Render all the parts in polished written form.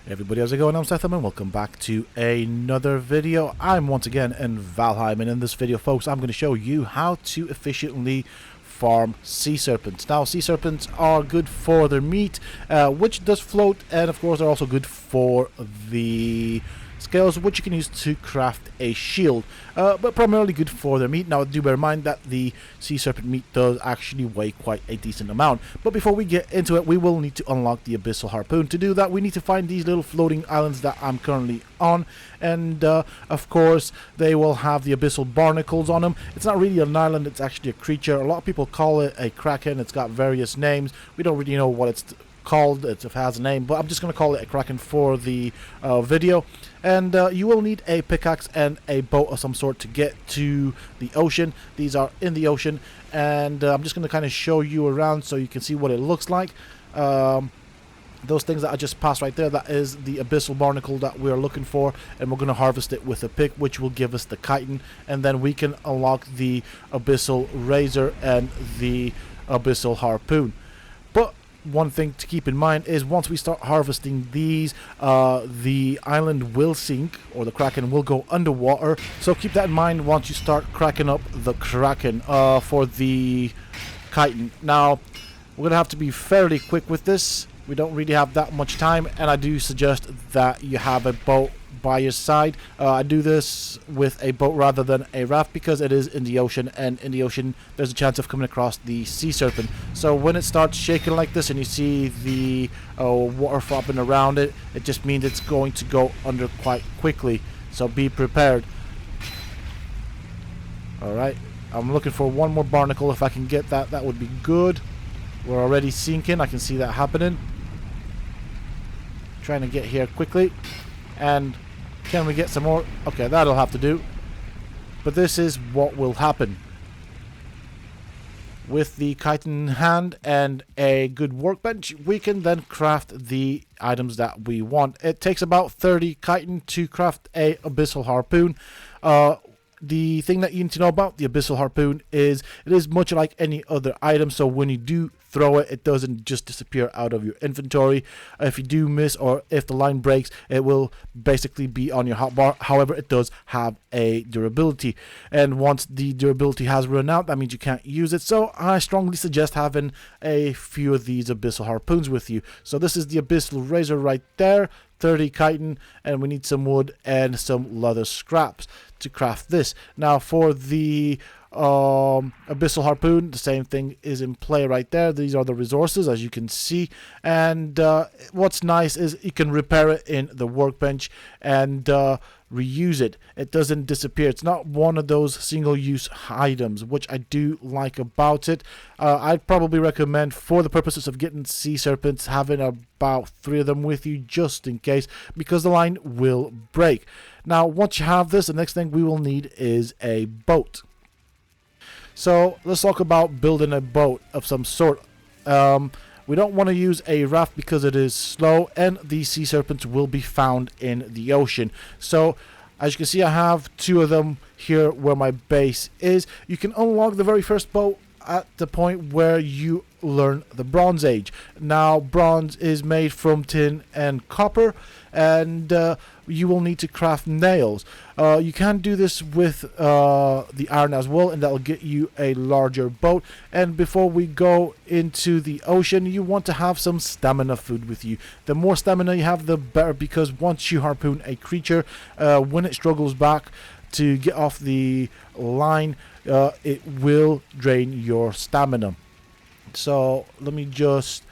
Hey everybody, how's it going? I'm Sethum and welcome back to another video. I'm once again in Valheim, and in this video, folks, I'm going to show you how to efficiently farm sea serpents. Now, sea serpents are good for their meat, which does float, and of course they're also good for the scales, which you can use to craft a shield, but primarily good for their meat. Now, do bear in mind that the sea serpent meat does actually weigh quite a decent amount. But before we get into it, we will need to unlock the Abyssal Harpoon. To do that, we need to find these little floating islands that I'm currently on, and of course they will have the abyssal barnacles on them. It's not really an island, it's actually a creature. A lot of people call it a kraken. It's got various names. We don't really know what it's called. It has a name, but I'm just going to call it a kraken for the video. And you will need a pickaxe and a boat of some sort to get to the ocean. These are in the ocean, and I'm just going to kind of show you around so you can see what it looks like. Those things that I just passed right there, that is the abyssal barnacle that we're looking for, and we're going to harvest it with a pick, which will give us the chitin, and then we can unlock the Abyssal Razor and the Abyssal Harpoon. But one thing to keep in mind is once we start harvesting these, the island will sink, or the kraken will go underwater. So keep that in mind once you start cracking up the kraken for the chitin. Now, we're going to have to be fairly quick with this. We don't really have that much time, and I do suggest that you have a boat by your side. I do this with a boat rather than a raft because it is in the ocean, and in the ocean there's a chance of coming across the sea serpent. So when it starts shaking like this and you see the water flopping around it, it just means it's going to go under quite quickly. So be prepared. Alright, I'm looking for one more barnacle. If I can get that, that would be good. We're already sinking, I can see that happening. Trying to get here quickly. And can we get some more? Okay, that'll have to do. But this is what will happen. With the chitin in hand and a good workbench, we can then craft the items that we want. It takes about 30 chitin to craft a Abyssal Harpoon. The thing that you need to know about the Abyssal Harpoon is it is much like any other item, so when you do throw it, it doesn't just disappear out of your inventory. If you do miss, or if the line breaks, it will basically be on your hotbar. However, it does have a durability, and once the durability has run out, that means you can't use it. So I strongly suggest having a few of these Abyssal Harpoons with you. So this is the Abyssal Razor right there, 30 chitin, and we need some wood and some leather scraps to craft this. Now for the Abyssal Harpoon, the same thing is in play right there. These are the resources, as you can see, and what's nice is you can repair it in the workbench and reuse it. It doesn't disappear. It's not one of those single-use items, which I do like about it. I'd probably recommend, for the purposes of getting sea serpents, having about 3 of them with you just in case, because the line will break. Now once you have this, the next thing we will need is a boat. So let's talk about building a boat of some sort. We don't want to use a raft because it is slow, and the sea serpents will be found in the ocean. So as you can see, I have 2 of them here where my base is. You can unlock the very first boat at the point where you learn the Bronze Age. Now bronze is made from tin and copper, and you will need to craft nails. You can do this with the iron as well, and that will get you a larger boat. And before we go into the ocean, you want to have some stamina food with you. The more stamina you have, the better, because once you harpoon a creature, when it struggles back to get off the line, it will drain your stamina. So let me just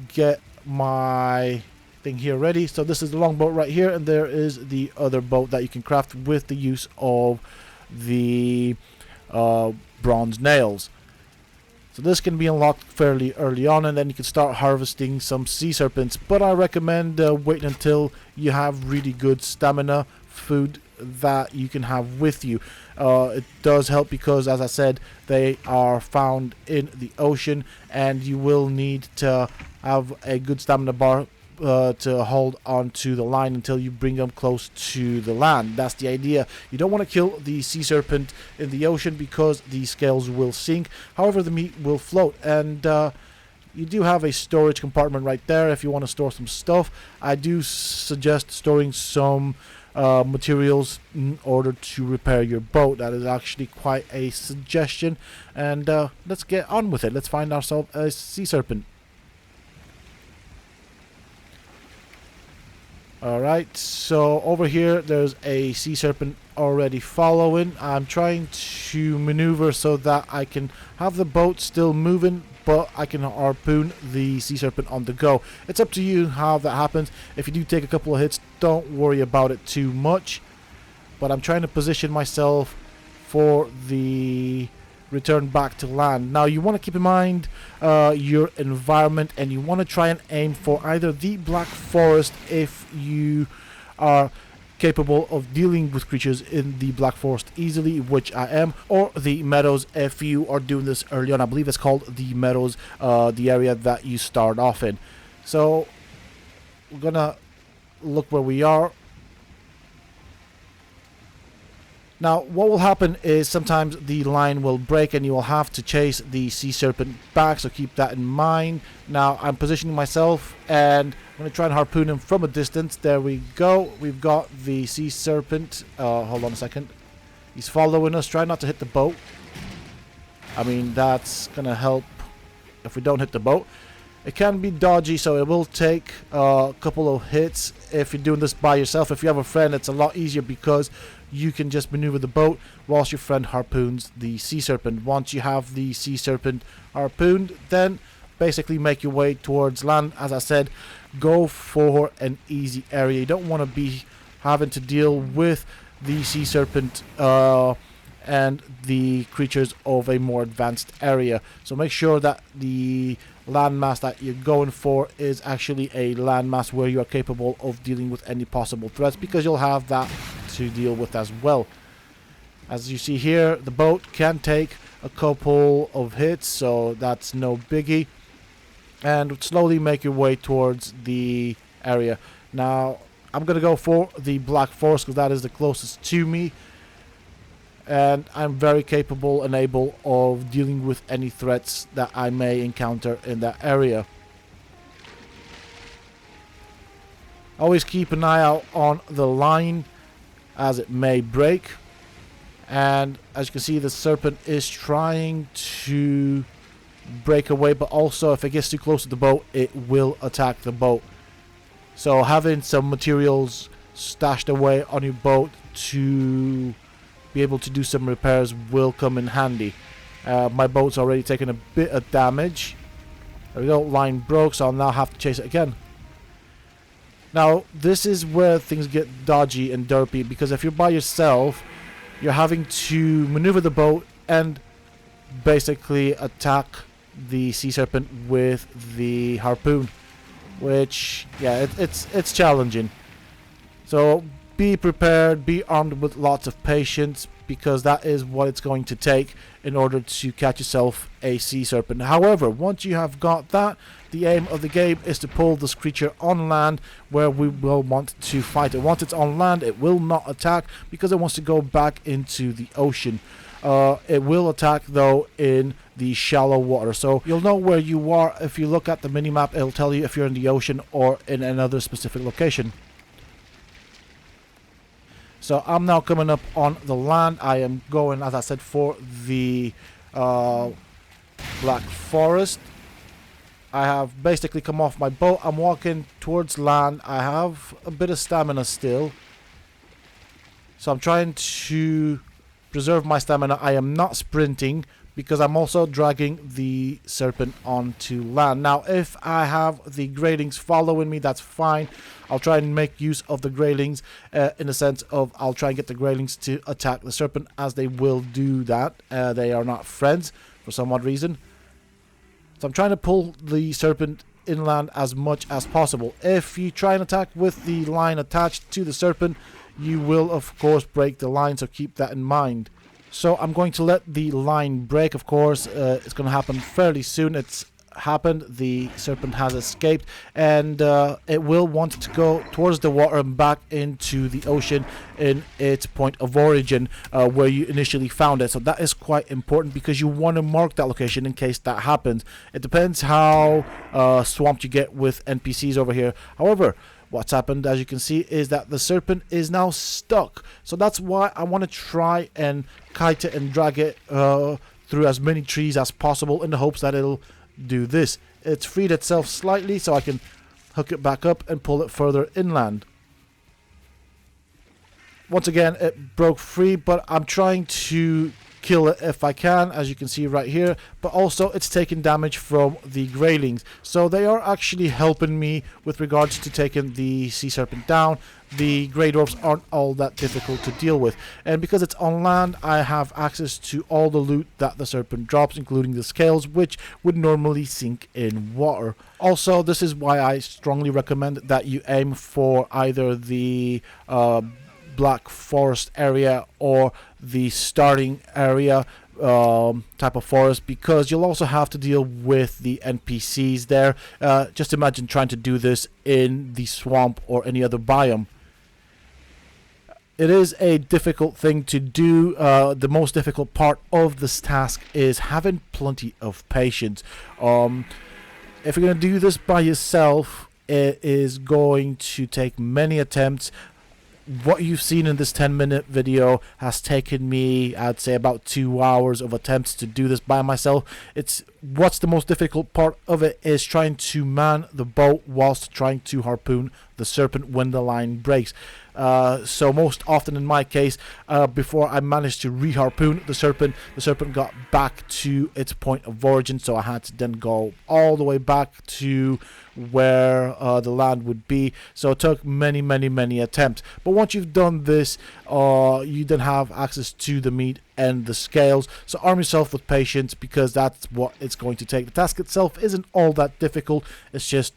get my thing here ready. So this is the long boat right here, and there is the other boat that you can craft with the use of the bronze nails. So this can be unlocked fairly early on, and then you can start harvesting some sea serpents. But I recommend waiting until you have really good stamina food that you can have with you. It does help because, as I said, they are found in the ocean, and you will need to have a good stamina bar to hold on to the line until you bring them close to the land. That's the idea. You don't want to kill the sea serpent in the ocean because the scales will sink. However, the meat will float, and You do have a storage compartment right there if you want to store some stuff. I do suggest storing some materials in order to repair your boat. That is actually quite a suggestion. And let's get on with it. Let's find ourselves a Sea Serpent. Alright, so over here there's a Sea Serpent already following. I'm trying to maneuver so that I can have the boat still moving, but I can harpoon the Sea Serpent on the go. It's up to you how that happens. If you do take a couple of hits, don't worry about it too much. But I'm trying to position myself for the return back to land. Now you want to keep in mind your environment, and you want to try and aim for either the Black Forest if you are capable of dealing with creatures in the Black Forest easily, which I am, or the meadows if you are doing this early on. I believe it's called the meadows, the area that you start off in. So we're gonna look where we are. Now, what will happen is sometimes the line will break and you will have to chase the Sea Serpent back, so keep that in mind. Now, I'm positioning myself and I'm going to try and harpoon him from a distance. There we go. We've got the Sea Serpent. Hold on a second. He's following us. Try not to hit the boat. I mean, that's going to help if we don't hit the boat. It can be dodgy, so it will take a couple of hits if you're doing this by yourself. If you have a friend, it's a lot easier because you can just maneuver the boat whilst your friend harpoons the Sea Serpent. Once you have the Sea Serpent harpooned, then basically make your way towards land. As I said, go for an easy area. You don't want to be having to deal with the Sea Serpent and the creatures of a more advanced area. So make sure that the landmass that you're going for is actually a landmass where you are capable of dealing with any possible threats, because you'll have that to deal with as well. As you see here, the boat can take a couple of hits, so that's no biggie, and slowly make your way towards the area. Now I'm gonna go for the Black Forest because that is the closest to me, and I'm very capable and able of dealing with any threats that I may encounter in that area. Always keep an eye out on the line as it may break, and as you can see, the Serpent is trying to break away, but also if it gets too close to the boat, it will attack the boat. So having some materials stashed away on your boat to be able to do some repairs will come in handy. My boat's already taken a bit of damage. There we go, line broke, so I'll now have to chase it again. Now this is where things get dodgy and derpy, because if you're by yourself, you're having to maneuver the boat and basically attack the Sea Serpent with the harpoon, which, yeah, it's challenging. So be prepared, be armed with lots of patience, because that is what it's going to take in order to catch yourself a Sea Serpent. However, once you have got that, the aim of the game is to pull this creature on land where we will want to fight it. Once it's on land, it will not attack because it wants to go back into the ocean. It will attack though in the shallow water, so you'll know where you are. If you look at the minimap, it'll tell you if you're in the ocean or in another specific location. So I'm now coming up on the land. I am going, as I said, for the Black Forest. I have basically come off my boat. I'm walking towards land. I have a bit of stamina still, so I'm trying to preserve my stamina. I am not sprinting because I'm also dragging the Serpent onto land. Now if I have the graylings following me, that's fine. I'll try and make use of the graylings in the sense of I'll try and get the graylings to attack the Serpent, as they will do that. They are not friends for some odd reason. So I'm trying to pull the Serpent inland as much as possible. If you try and attack with the line attached to the Serpent, you will of course break the line, so keep that in mind. So I'm going to let the line break, of course. It's going to happen fairly soon. It's happened. The serpent has escaped, and it will want to go towards the water and back into the ocean in its point of origin, where you initially found it. So that is quite important because you want to mark that location in case that happens. It depends how swamped you get with NPCs over here. However, what's happened, as you can see, is that the serpent is now stuck. So that's why I want to try and kite it and drag it through as many trees as possible in the hopes that it'll do this. It's freed itself slightly, so I can hook it back up and pull it further inland. Once again, it broke free, but I'm trying to kill it if I can, as you can see right here, but also it's taking damage from the graylings, so they are actually helping me with regards to taking the sea serpent down. The grey dwarfs aren't all that difficult to deal with, and because it's on land, I have access to all the loot that the serpent drops, including the scales, which would normally sink in water. Also, this is why I strongly recommend that you aim for either the Black Forest area or the starting area type of forest, because you'll also have to deal with the NPCs there. Just imagine trying to do this in the swamp or any other biome. It is a difficult thing to do. The most difficult part of this task is having plenty of patience. If you're going to do this by yourself, it is going to take many attempts. What you've seen in this 10-minute video has taken me, I'd say, about 2 hours of attempts to do this by myself. What's the most difficult part of it is trying to man the boat whilst trying to harpoon the serpent when the line breaks. So most often in my case, before I managed to re-harpoon the serpent got back to its point of origin, so I had to then go all the way back to where the land would be. So it took many attempts, but once you've done this, you then have access to the meat and the scales. So arm yourself with patience, because that's what it's going to take. The task itself isn't all that difficult. It's just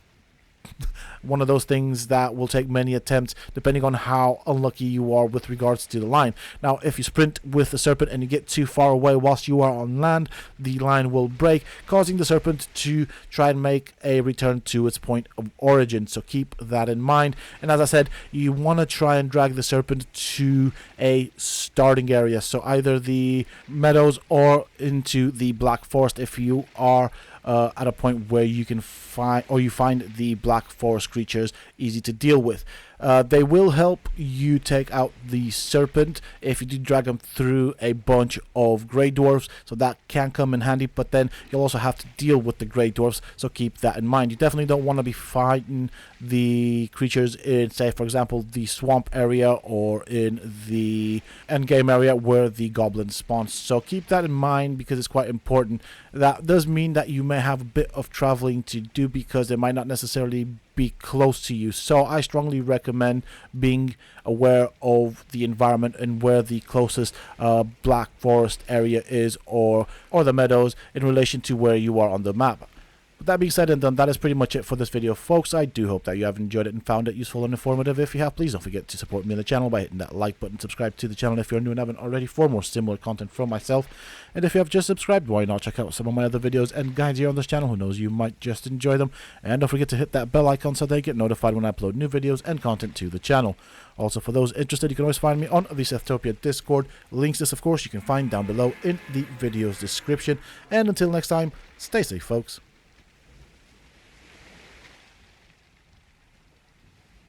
one of those things that will take many attempts depending on how unlucky you are with regards to the line. Now, if you sprint with the serpent and you get too far away whilst you are on land, the line will break, causing the serpent to try and make a return to its point of origin. So keep that in mind. And as I said, you want to try and drag the serpent to a starting area, so either the meadows or into the Black Forest if you are at a point where you can find the Black Forest creatures easy to deal with. They will help you take out the serpent if you do drag them through a bunch of grey dwarfs, so that can come in handy, but then you'll also have to deal with the grey dwarfs, so keep that in mind. You definitely don't want to be fighting the creatures in, say, for example, the swamp area or in the endgame area where the goblins spawn, so keep that in mind because it's quite important. That does mean that you may have a bit of traveling to do because they might not necessarily be close to you, so I strongly recommend being aware of the environment and where the closest Black Forest area is, or the meadows, in relation to where you are on the map. With that being said and done, that is pretty much it for this video, folks. I do hope that you have enjoyed it and found it useful and informative. If you have, please don't forget to support me on the channel by hitting that like button, subscribe to the channel if you're new and haven't already for more similar content from myself. And if you have just subscribed, why not check out some of my other videos and guides here on this channel? Who knows, you might just enjoy them. And don't forget to hit that bell icon so that you get notified when I upload new videos and content to the channel. Also, for those interested, you can always find me on the Sethtopia Discord. Links to this, of course, you can find down below in the video's description. And until next time, stay safe, folks.